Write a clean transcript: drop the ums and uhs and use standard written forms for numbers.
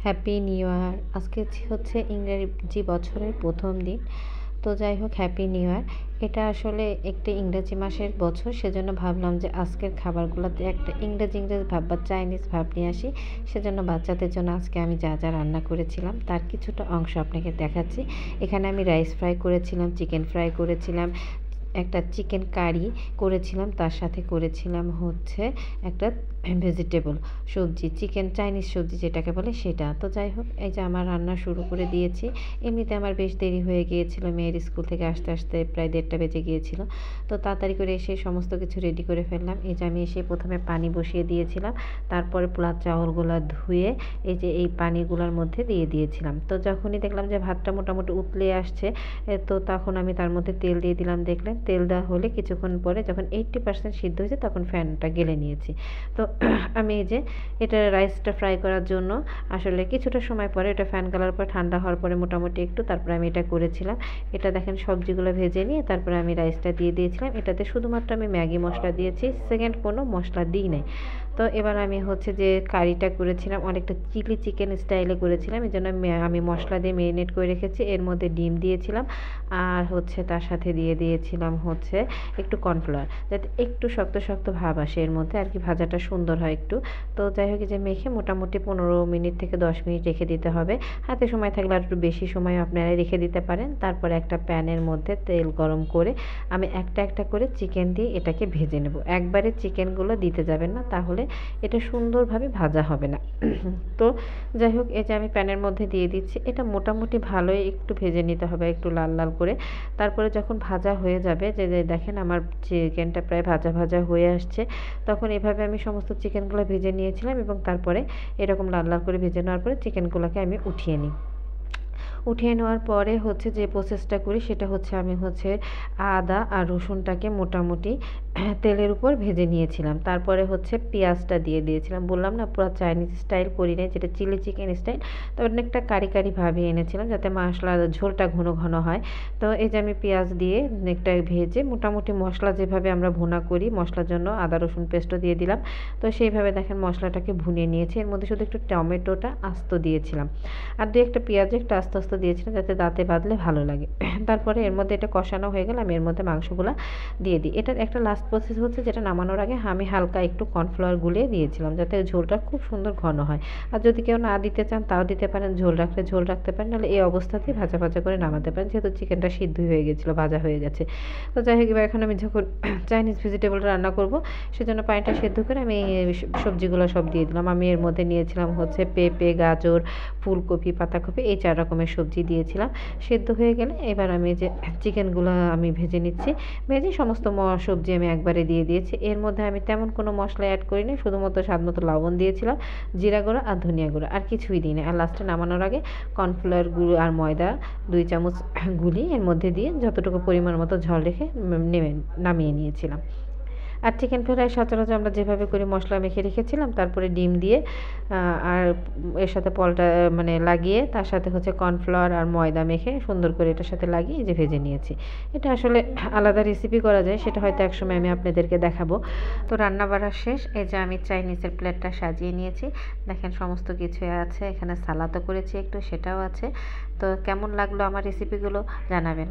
Happy new year. আজকে হচ্ছে ইংরেজি বছরের প্রথম দিন। তো যাই হোক, হ্যাপি নিউ ইয়ার। এটা আসলে একটা ইংরেজি মাসের বছর, সেজন্য ভাবলাম যে আজকের খাবারগুলোতে একটা ইংরেজি ভাব বা চাইনিজ ভাব নিয়ে আসি। সেজন্য বাচ্চাদের জন্য আজকে আমি যা যা রান্না করেছিলাম তার কিছুটা অংশ আপনাকে দেখাচ্ছি। এখানে আমি রাইস ফ্রাই করেছিলাম, চিকেন ফ্রাই করেছিলাম, একটা চিকেন কারি করেছিলাম, তার সাথে করেছিলাম হচ্ছে একটা ভেজিটেবল সবজি, চিকেন চাইনিজ সবজি যেটাকে বলে সেটা। তো যাই হোক, এই যে আমার রান্না শুরু করে দিয়েছি। এমনিতে আমার বেশ দেরি হয়ে গিয়েছিল, মেয়ের স্কুল থেকে আসতে আসতে প্রায় 1:30 বেজে গিয়েছিল। তো তাড়াতাড়ি করে এসে সমস্ত কিছু রেডি করে ফেললাম। এই যে আমি এসে প্রথমে পানি বসিয়ে দিয়েছিলাম, তারপরে পোলাও চাউলগুলো ধুয়ে এই যে এই পানিগুলোর মধ্যে দিয়ে দিয়েছিলাম। তো যখনই দেখলাম যে ভাতটা মোটামুটি উতলে আসছে, তো তখন আমি তার মধ্যে তেল দিয়ে দিলাম। দেখলেন, তেল দেওয়া হলে কিছুক্ষণ পরে যখন 80% সিদ্ধ হয়েছে তখন ফ্যানটা গেলে নিয়েছি। তো আমি এই যে এটা রাইসটা ফ্রাই করার জন্য আসলে কিছুটা সময় পরে এটা ফ্যান গালার পর ঠান্ডা হওয়ার পরে মোটামুটি একটু, তারপরে আমি এটা করেছিলাম। এটা দেখেন সবজিগুলো ভেজে নিয়ে তারপরে আমি রাইসটা দিয়ে দিয়েছিলাম। এটাতে শুধুমাত্র আমি ম্যাগি মশলা দিয়েছি, সেকেন্ড কোনো মশলা দিই নাই। তো এবার আমি হচ্ছে যে কারিটা করেছিলাম অনেকটা চিলি চিকেন স্টাইলে করেছিলাম, এই জন্য আমি মশলা দিয়ে ম্যারিনেট করে রেখেছি। এর মধ্যে ডিম দিয়েছিলাম আর হচ্ছে তার সাথে দিয়ে দিয়েছিলাম হচ্ছে একটু কর্নফ্লাওয়ার, যাতে একটু শক্ত শক্ত ভাব আসে এর মধ্যে আর কি, ভাজাটা সুন্দর হয় একটু। তো যাই হোক, যে মেখে মোটামুটি 15 মিনিট থেকে 10 মিনিট রেখে দিতে হবে। হাতে সময় থাকলে আর একটু বেশি সময় আপনারা রেখে দিতে পারেন। তারপরে একটা প্যানের মধ্যে তেল গরম করে আমি একটা একটা করে চিকেন দিয়ে এটাকে ভেজে নেব। একবারে চিকেনগুলো দিতে যাবেন না, তাহলে এটা সুন্দরভাবে ভাজা হবে না। তো যাই হোক, এই যে আমি প্যানের মধ্যে দিয়ে দিচ্ছি। এটা মোটামুটি ভালোই একটু ভেজে নিতে হবে, একটু লাল লাল করে। তারপরে যখন ভাজা হয়ে যাবে, যে দেখেন আমার চিকেনটা প্রায় ভাজা ভাজা হয়ে আসছে, তখন এভাবে আমি সমস্ত চিকেনগুলো ভেজে নিয়েছিলাম এবং তারপরে এরকম লাল লাল করে ভেজে নেওয়ার পরে চিকেনগুলোকে আমি উঠিয়ে নিই। উঠিয়ে নেওয়ার পরে হচ্ছে যে প্রসেসটা করি সেটা হচ্ছে আমি হচ্ছে আদা আর রসুনটাকে মোটামুটি তেলের উপর ভেজে নিয়েছিলাম। তারপরে হচ্ছে পেঁয়াজটা দিয়ে দিয়েছিলাম। বললাম না, পুরো চাইনিজ স্টাইল করি নাই, যেটা চিলি চিকেন স্টাইল। তো অনেকটা কারি কারি ভাবে এনেছিলাম যাতে মশলা ঝোলটা ঘন ঘন হয়। তো এই যে আমি পেঁয়াজ দিয়ে অনেকটা ভেজে মোটামুটি মশলা যেভাবে আমরা ভুনা করি, মশলার জন্য আদা রসুন পেস্টও দিয়ে দিলাম। তো সেইভাবে দেখেন মশলাটাকে ভুনিয়ে নিয়েছি। এর মধ্যে শুধু একটু টমেটোটা আস্ত দিয়েছিলাম আর দু একটা পেঁয়াজও একটু আস্তে আস্তে দিয়েছিলাম যাতে দাঁতে বাঁধলে ভালো লাগে। তারপরে এর মধ্যে এটা কষানো হয়ে গেলে আমি এর মধ্যে মাংসগুলো দিয়ে দিই। এটার একটা লাস্ট প্রসেস হচ্ছে, যেটা নামানোর আগে আমি হালকা একটু কর্নফ্লাওয়ার গুলিয়ে দিয়েছিলাম যাতে ঝোলটা খুব সুন্দর ঘন হয়। আর যদি কেউ না দিতে চান তাও দিতে পারেন, ঝোল রাখলে ঝোল রাখতে পারেন, নাহলে এই অবস্থাতেই ভাজা ভাজা করে নামাতে পারেন, যেহেতু চিকেনটা সিদ্ধ হয়ে গেছিলো, ভাজা হয়ে গেছে। তো যাই হোক, এবার এখন আমি যখন চাইনিজ ভেজিটেবলটা রান্না করব, সেজন্য পানিটা সেদ্ধ করে আমি সবজিগুলো সব দিয়ে দিলাম। আমি এর মধ্যে নিয়েছিলাম হচ্ছে পেঁপে, গাজর, ফুলকপি, পাতাকপি, এই 4 রকমের সবজি দিয়েছিলাম। সেদ্ধ হয়ে গেলে এবার আমি যে চিকেনগুলো আমি ভেজে নিচ্ছি। ভেজে সমস্ত সবজি আমি একবারে দিয়ে দিয়েছি। এর মধ্যে আমি তেমন কোনো মশলা অ্যাড করিনি, শুধুমাত্র স্বাদমতো লবণ দিয়েছিলাম, জিরা গুঁড়ো আর ধনিয়া গুঁড়ো, আর কিছুই দিই না। আর লাস্টে নামানোর আগে কর্নফ্লাওয়ার গুঁড়ো আর ময়দা 2 চামচ গুলি এর মধ্যে দিয়ে যতটুকু পরিমাণ মতো ঝোল রেখে নামিয়ে নিয়েছিলাম। আর চিকেন ফ্রাই সচরাচর আমরা যেভাবে করি, মশলা মেখে রেখেছিলাম, তারপরে ডিম দিয়ে আর এর সাথে পলটা মানে লাগিয়ে তার সাথে হচ্ছে কর্নফ্লাওয়ার আর ময়দা মেখে সুন্দর করে এটার সাথে লাগিয়ে যে ভেজে নিয়েছি। এটা আসলে আলাদা রেসিপি করা যায়, সেটা হয়তো একসময় আমি আপনাদেরকে দেখাবো। তো রান্না বাড়া শেষ। এই যে আমি চাইনিজের প্লেটটা সাজিয়ে নিয়েছি। দেখেন সমস্ত কিছুই আছে, এখানে সালাদও করেছি একটু, সেটাও আছে। তো কেমন লাগলো আমার রেসিপিগুলো জানাবেন।